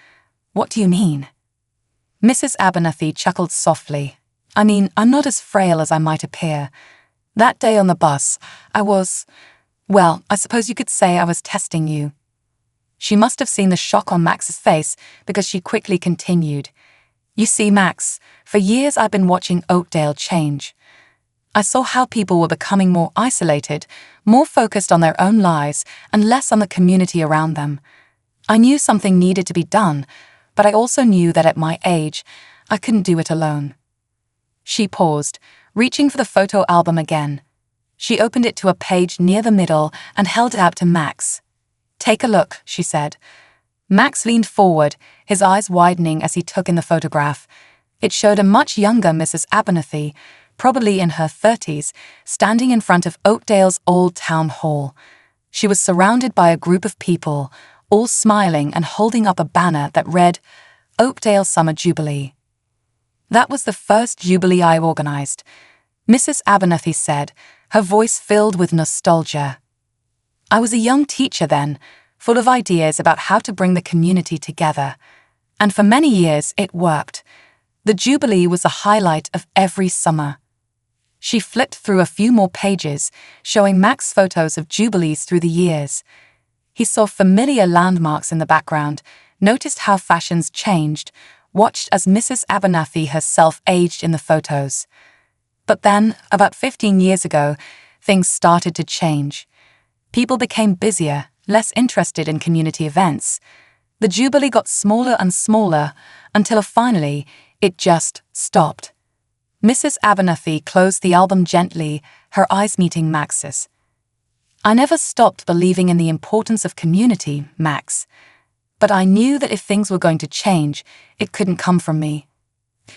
"What do you mean?" Mrs. Abernathy chuckled softly. "I mean, I'm not as frail as I might appear. That day on the bus, well, I suppose you could say I was testing you." She must have seen the shock on Max's face because she quickly continued. "You see, Max, for years I've been watching Oakdale change. I saw how people were becoming more isolated, more focused on their own lives, and less on the community around them. I knew something needed to be done, but I also knew that at my age, I couldn't do it alone." She paused, reaching for the photo album again. She opened it to a page near the middle and held it out to Max. "Take a look," she said. Max leaned forward, his eyes widening as he took in the photograph. It showed a much younger Mrs. Abernathy, probably in her 30s, standing in front of Oakdale's old town hall. She was surrounded by a group of people, all smiling and holding up a banner that read, "Oakdale Summer Jubilee." "That was the first Jubilee I organized," Mrs. Abernathy said, her voice filled with nostalgia. "I was a young teacher then, full of ideas about how to bring the community together. And for many years it worked. The Jubilee was the highlight of every summer." She flipped through a few more pages, showing Max photos of Jubilees through the years. He saw familiar landmarks in the background, noticed how fashions changed, watched as Mrs. Abernathy herself aged in the photos. But then, about 15 years ago, things started to change. People became busier, less interested in community events. The Jubilee got smaller and smaller until finally it just stopped. Mrs. Abernathy closed the album gently, her eyes meeting Max's. "I never stopped believing in the importance of community, Max. But I knew that if things were going to change, it couldn't come from me.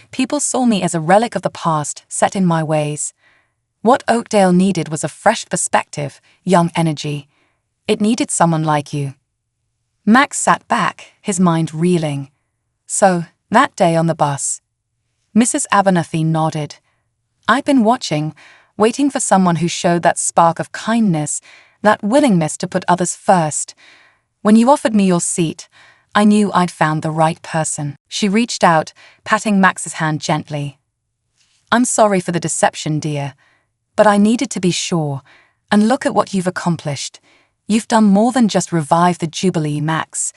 People saw me as a relic of the past, set in my ways. What Oakdale needed was a fresh perspective, young energy. It needed someone like you." Max sat back, his mind reeling. "So, that day on the bus." Mrs. Abernathy nodded. "I'd been watching, waiting for someone who showed that spark of kindness, that willingness to put others first. When you offered me your seat, I knew I'd found the right person." She reached out, patting Max's hand gently. "I'm sorry for the deception, dear, but I needed to be sure, and look at what you've accomplished. You've done more than just revive the Jubilee, Max.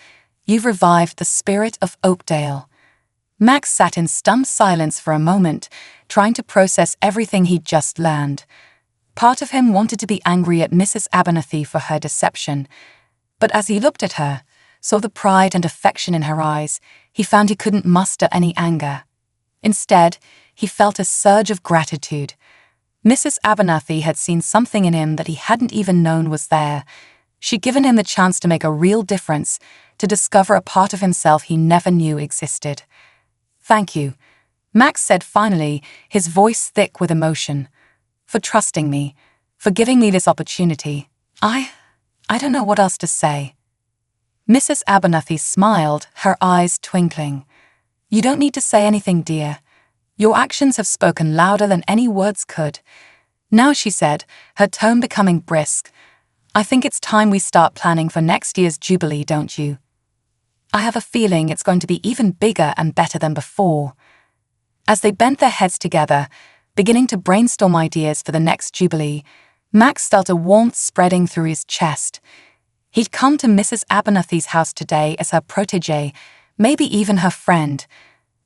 You've revived the spirit of Oakdale." Max sat in stunned silence for a moment, trying to process everything he'd just learned. Part of him wanted to be angry at Mrs. Abernathy for her deception, but as he looked at her, saw the pride and affection in her eyes, he found he couldn't muster any anger. Instead, he felt a surge of gratitude. Mrs. Abernathy had seen something in him that he hadn't even known was there. She'd given him the chance to make a real difference, to discover a part of himself he never knew existed. "Thank you," Max said finally, his voice thick with emotion. "For trusting me, for giving me this opportunity. I don't know what else to say." Mrs. Abernathy smiled, her eyes twinkling. "You don't need to say anything, dear. Your actions have spoken louder than any words could." "Now," she said, her tone becoming brisk, "I think it's time we start planning for next year's Jubilee, don't you? I have a feeling it's going to be even bigger and better than before." As they bent their heads together, beginning to brainstorm ideas for the next Jubilee, Max felt a warmth spreading through his chest. He'd come to Mrs. Abernathy's house today as her protégé, maybe even her friend.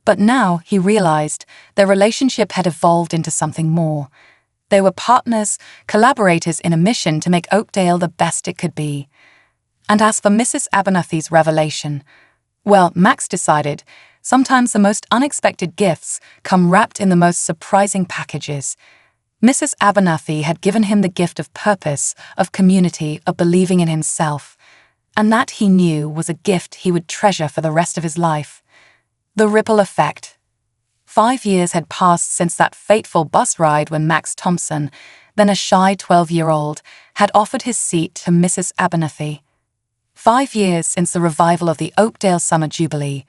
But now he realized their relationship had evolved into something more. They were partners, collaborators in a mission to make Oakdale the best it could be. And as for Mrs. Abernathy's revelation, well, Max decided sometimes the most unexpected gifts come wrapped in the most surprising packages. Mrs. Abernathy had given him the gift of purpose, of community, of believing in himself. And that, he knew, was a gift he would treasure for the rest of his life. The ripple effect. 5 years had passed since that fateful bus ride when Max Thompson, then a shy 12-year-old, had offered his seat to Mrs. Abernathy. 5 years since the revival of the Oakdale Summer Jubilee.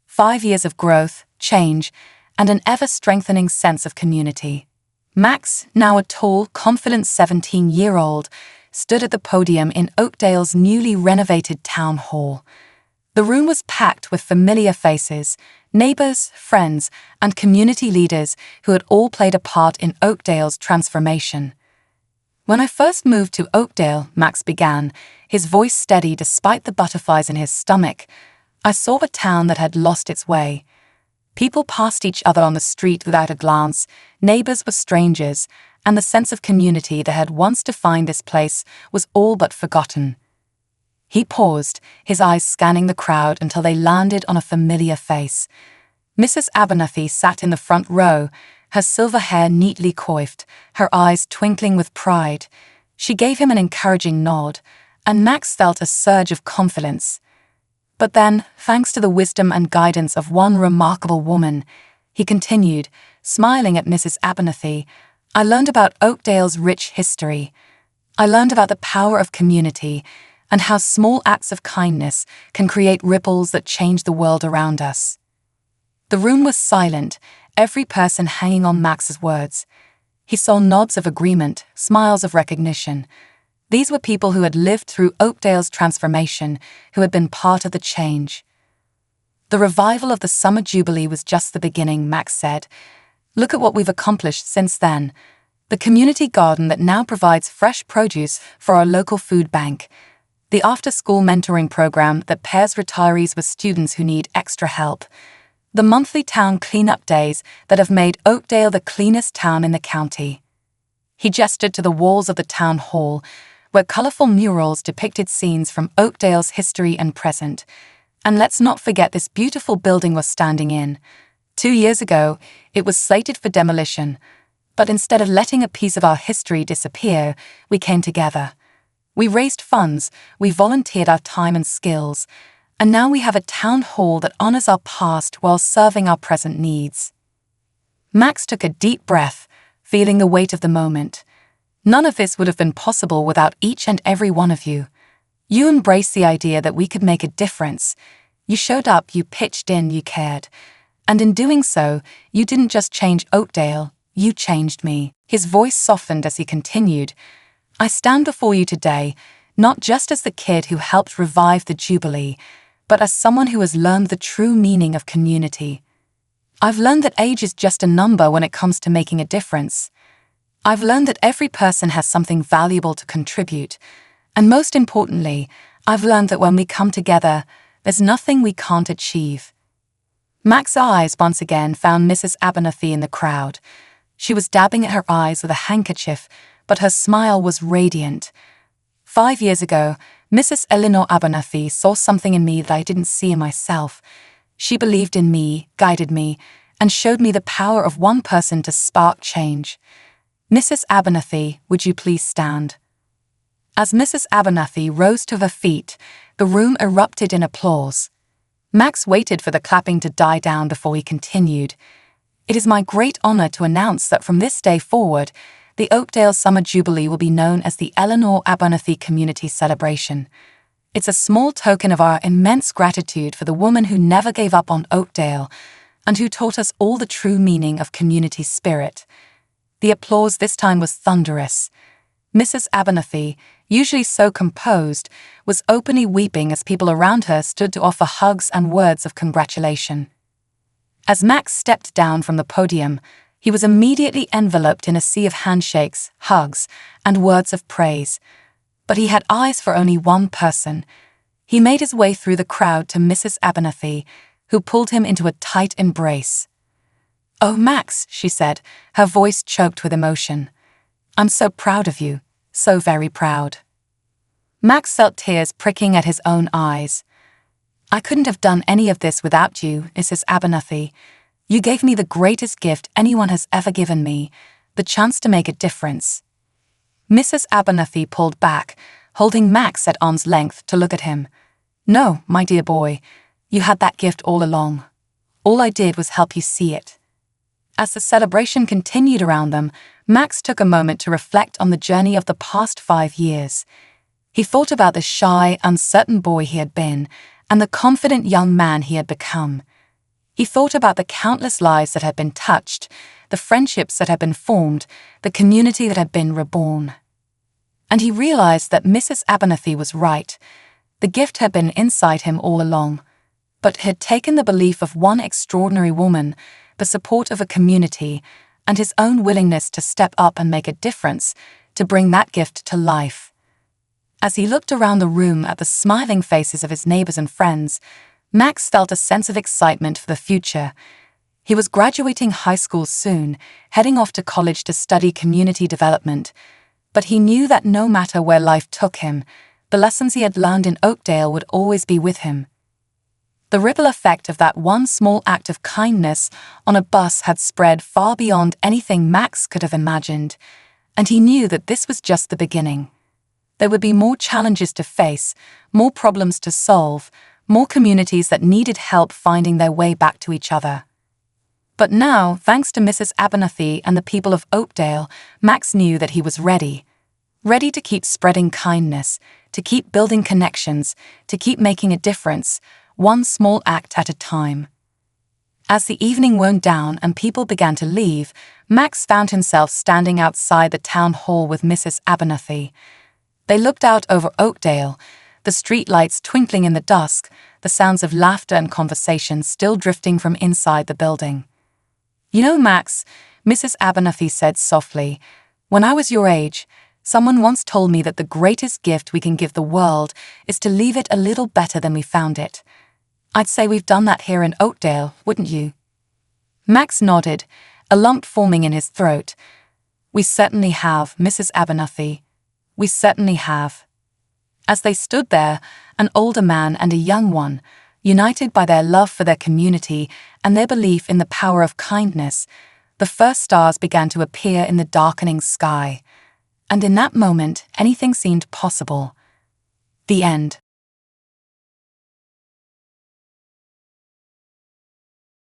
5 years of growth, change, and an ever-strengthening sense of community. Max, now a tall, confident 17-year-old, stood at the podium in Oakdale's newly renovated town hall. The room was packed with familiar faces, neighbors, friends, and community leaders who had all played a part in Oakdale's transformation. "When I first moved to Oakdale," Max began, his voice steady despite the butterflies in his stomach, "I saw a town that had lost its way. People passed each other on the street without a glance, neighbors were strangers, and the sense of community that had once defined this place was all but forgotten." He paused, his eyes scanning the crowd until they landed on a familiar face. Mrs. Abernathy sat in the front row, her silver hair neatly coiffed, her eyes twinkling with pride. She gave him an encouraging nod, and Max felt a surge of confidence. But then, thanks to the wisdom and guidance of one remarkable woman, he continued, smiling at Mrs. Abernathy, I learned about Oakdale's rich history. I learned about the power of community and how small acts of kindness can create ripples that change the world around us. The room was silent, every person hanging on Max's words. He saw nods of agreement, smiles of recognition. These were people who had lived through Oakdale's transformation, who had been part of the change. The revival of the Summer Jubilee was just the beginning, Max said. Look at what we've accomplished since then. The community garden that now provides fresh produce for our local food bank. The after-school mentoring program that pairs retirees with students who need extra help. The monthly town cleanup days that have made Oakdale the cleanest town in the county. He gestured to the walls of the town hall, where colorful murals depicted scenes from Oakdale's history and present. And let's not forget this beautiful building we're standing in. 2 years ago, it was slated for demolition, but instead of letting a piece of our history disappear, we came together. We raised funds, we volunteered our time and skills, and now we have a town hall that honors our past while serving our present needs. Max took a deep breath, feeling the weight of the moment. None of this would have been possible without each and every one of you. You embraced the idea that we could make a difference. You showed up, you pitched in, you cared. And in doing so, you didn't just change Oakdale, you changed me. His voice softened as he continued, I stand before you today, not just as the kid who helped revive the Jubilee, but as someone who has learned the true meaning of community. I've learned that age is just a number when it comes to making a difference. I've learned that every person has something valuable to contribute, and most importantly, I've learned that when we come together, there's nothing we can't achieve. Max's eyes once again found Mrs. Abernathy in the crowd. She was dabbing at her eyes with a handkerchief, but her smile was radiant. 5 years ago, Mrs. Eleanor Abernathy saw something in me that I didn't see in myself. She believed in me, guided me, and showed me the power of one person to spark change. Mrs. Abernathy, would you please stand? As Mrs. Abernathy rose to her feet, the room erupted in applause. Max waited for the clapping to die down before he continued. It is my great honor to announce that from this day forward, the Oakdale Summer Jubilee will be known as the Eleanor Abernathy Community Celebration. It's a small token of our immense gratitude for the woman who never gave up on Oakdale and who taught us all the true meaning of community spirit. The applause this time was thunderous. Mrs. Abernathy, usually so composed, was openly weeping as people around her stood to offer hugs and words of congratulation. As Max stepped down from the podium, he was immediately enveloped in a sea of handshakes, hugs, and words of praise. But he had eyes for only one person. He made his way through the crowd to Mrs. Abernathy, who pulled him into a tight embrace. "Oh, Max," she said, her voice choked with emotion. "I'm so proud of you, so very proud." Max felt tears pricking at his own eyes. "I couldn't have done any of this without you, Mrs. Abernathy. You gave me the greatest gift anyone has ever given me, the chance to make a difference." Mrs. Abernathy pulled back, holding Max at arm's length to look at him. "No, my dear boy, you had that gift all along. All I did was help you see it." As the celebration continued around them, Max took a moment to reflect on the journey of the past 5 years. He thought about the shy, uncertain boy he had been and the confident young man he had become. He thought about the countless lives that had been touched, the friendships that had been formed, the community that had been reborn. And he realized that Mrs. Abernathy was right. The gift had been inside him all along, but had taken the belief of one extraordinary woman, the support of a community, and his own willingness to step up and make a difference, to bring that gift to life. As he looked around the room at the smiling faces of his neighbors and friends, Max felt a sense of excitement for the future. He was graduating high school soon, heading off to college to study community development, but he knew that no matter where life took him, the lessons he had learned in Oakdale would always be with him. The ripple effect of that one small act of kindness on a bus had spread far beyond anything Max could have imagined, and he knew that this was just the beginning. There would be more challenges to face, more problems to solve, more communities that needed help finding their way back to each other. But now, thanks to Mrs. Abernathy and the people of Oakdale, Max knew that he was ready. Ready to keep spreading kindness, to keep building connections, to keep making a difference, one small act at a time. As the evening wound down and people began to leave, Max found himself standing outside the town hall with Mrs. Abernathy. They looked out over Oakdale, the streetlights twinkling in the dusk, the sounds of laughter and conversation still drifting from inside the building. "You know, Max," Mrs. Abernathy said softly, "when I was your age, someone once told me that the greatest gift we can give the world is to leave it a little better than we found it. I'd say we've done that here in Oakdale, wouldn't you?" Max nodded, a lump forming in his throat. "We certainly have, Mrs. Abernathy. We certainly have." As they stood there, an older man and a young one, united by their love for their community and their belief in the power of kindness, the first stars began to appear in the darkening sky. And in that moment, anything seemed possible. The end.